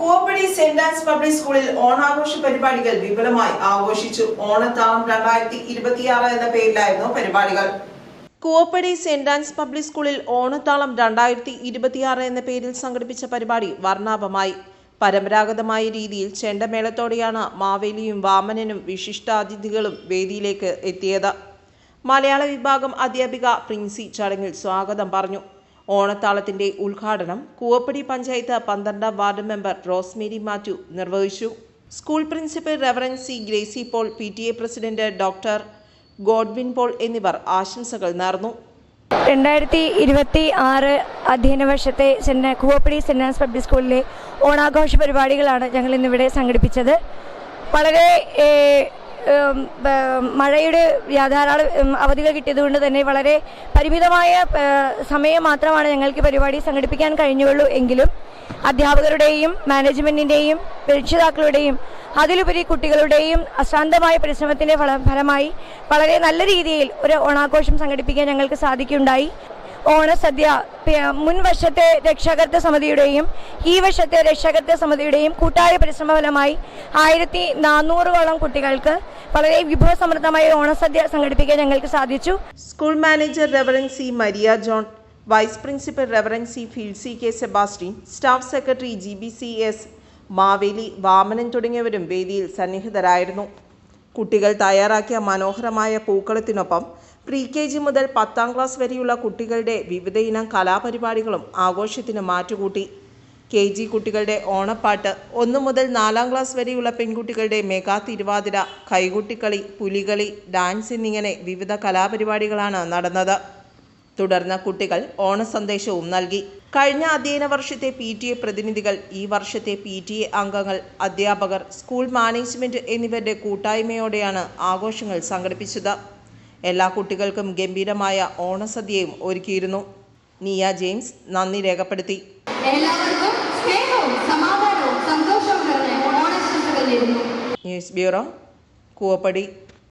Koovappady saint Ans public സ്കൂളിൽ ഓണാഘോഷ പരിപാടികൾ വിപുലമായി ആഘോഷിച്ചു. ഓണത്താളം 2026 എന്ന പേരിലായിരുന്നു പരിപാടികൾ. കൂവപ്പടി സെന്റ് ആൻസ് പബ്ലിക് സ്കൂളിൽ ഓണത്താളം 2026 എന്ന പേരിൽ സംഘടിപ്പിച്ച പരിപാടി വർണ്ണാഭമായി. പരമ്പരാഗതമായ രീതിയിൽ ചെണ്ടമേളത്തോടെയാണ് മാവേലിയും വാമനനും വിശിഷ്ടാതിഥികളും വേദിയിലേക്ക് എത്തിയത്. മലയാള വിഭാഗം അധ്യാപിക പ്രിൻസി ചടങ്ങിൽ സ്വാഗതം പറഞ്ഞു. ഓണത്താളത്തിന്റെ ഉദ്ഘാടനം കൂവപ്പടി പഞ്ചായത്ത് 12ാം വാർഡ് മെമ്പർ റോസ്മേരി മാത്യു നിർവഹിച്ചു. School principal reverend C Gracy Paul, PTA president doctor Godwin Paul എന്നിവർ ആശംസകൾ നേർന്നു. 2026 അധ്യയന വർഷത്തെ കൂവപ്പടി സെന്റ് ആൻസ് പബ്ലിക് സ്കൂളിലെ ഓണാഘോഷ പരിപാടികളാണ് ഞങ്ങൾ ഇന്നിവിടെ സംഘടിപ്പിച്ചത്. വളരെ മഴയുടെ ധാരാളം അവധികൾ കിട്ടിയതുകൊണ്ട് തന്നെ വളരെ പരിമിതമായ സമയം മാത്രമാണ് ഞങ്ങൾക്ക് പരിപാടി സംഘടിപ്പിക്കാൻ കഴിഞ്ഞുള്ളൂ. എങ്കിലും അധ്യാപകരുടെയും മാനേജ്മെന്റിന്റെയും രക്ഷിതാക്കളുടെയും അതിലുപരി കുട്ടികളുടെയും അശ്രാന്തമായ പരിശ്രമത്തിന്റെ ഫലമായി വളരെ നല്ല രീതിയിൽ ഒരു ഓണാഘോഷം സംഘടിപ്പിക്കാൻ ഞങ്ങൾക്ക് സാധിക്കുകയുണ്ടായി. ഓണസദ്യ മുൻ വർഷത്തെ രക്ഷാകർതൃ സമിതിയുടെയും ഈ വർഷത്തെ രക്ഷാകർതൃ സമിതിയുടെയും കൂട്ടായ പരിശ്രമ ഫലമായി 1400ഓളം കുട്ടികൾക്ക് വളരെ വിഭവസമൃദ്ധമായ ഓണസദ്യ സംഘടിപ്പിക്കാൻ ഞങ്ങൾക്ക് സാധിച്ചു. School manager reverend C Maria John, vice principal reverend C Filsy K Sebastian, staff secretary GBCS Maveli, Vamanan തുടങ്ങിയവരും വേദിയിൽ സന്നിഹിതരായിരുന്നു. കുട്ടികൾ തയ്യാറാക്കിയ മനോഹരമായ പൂക്കളത്തിനൊപ്പം pre-KG മുതൽ 10ാം ക്ലാസ് വരെയുള്ള കുട്ടികളുടെ വിവിധയിനം കലാപരിപാടികളും ആഘോഷത്തിന് മാറ്റുകൂട്ടി. KG കുട്ടികളുടെ ഓണപ്പാട്ട്, 1 മുതൽ 4ാം ക്ലാസ് വരെയുള്ള പെൺകുട്ടികളുടെ മെഗാ തിരുവാതിര, കൈകൊട്ടിക്കളി, പുലികളി, ഡാൻസ് എന്നിങ്ങനെ വിവിധ കലാപരിപാടികളാണ് നടന്നത്. തുടർന്ന് കുട്ടികൾ ഓണസന്ദേശവും നൽകി. കഴിഞ്ഞ അധ്യയന വർഷത്തെ PTA പ്രതിനിധികൾ, ഈ വർഷത്തെ PTA അംഗങ്ങൾ, അധ്യാപകർ, സ്കൂൾ മാനേജ്മെന്റ് എന്നിവരുടെ കൂട്ടായ്മയോടെയാണ് ആഘോഷങ്ങൾ സംഘടിപ്പിച്ചത്. എല്ലാ കുട്ടികൾക്കും ഗംഭീരമായ ഓണസദ്യയും ഒരുക്കിയിരുന്നു. നിയ ജെയിംസ് നന്ദി രേഖപ്പെടുത്തി. എല്ലാവർക്കും സ്നേഹവും സമാധാനവും സന്തോഷവും നിറഞ്ഞ ഓണാശംസകൾ നേരുന്നു. News bureau, Koovappady.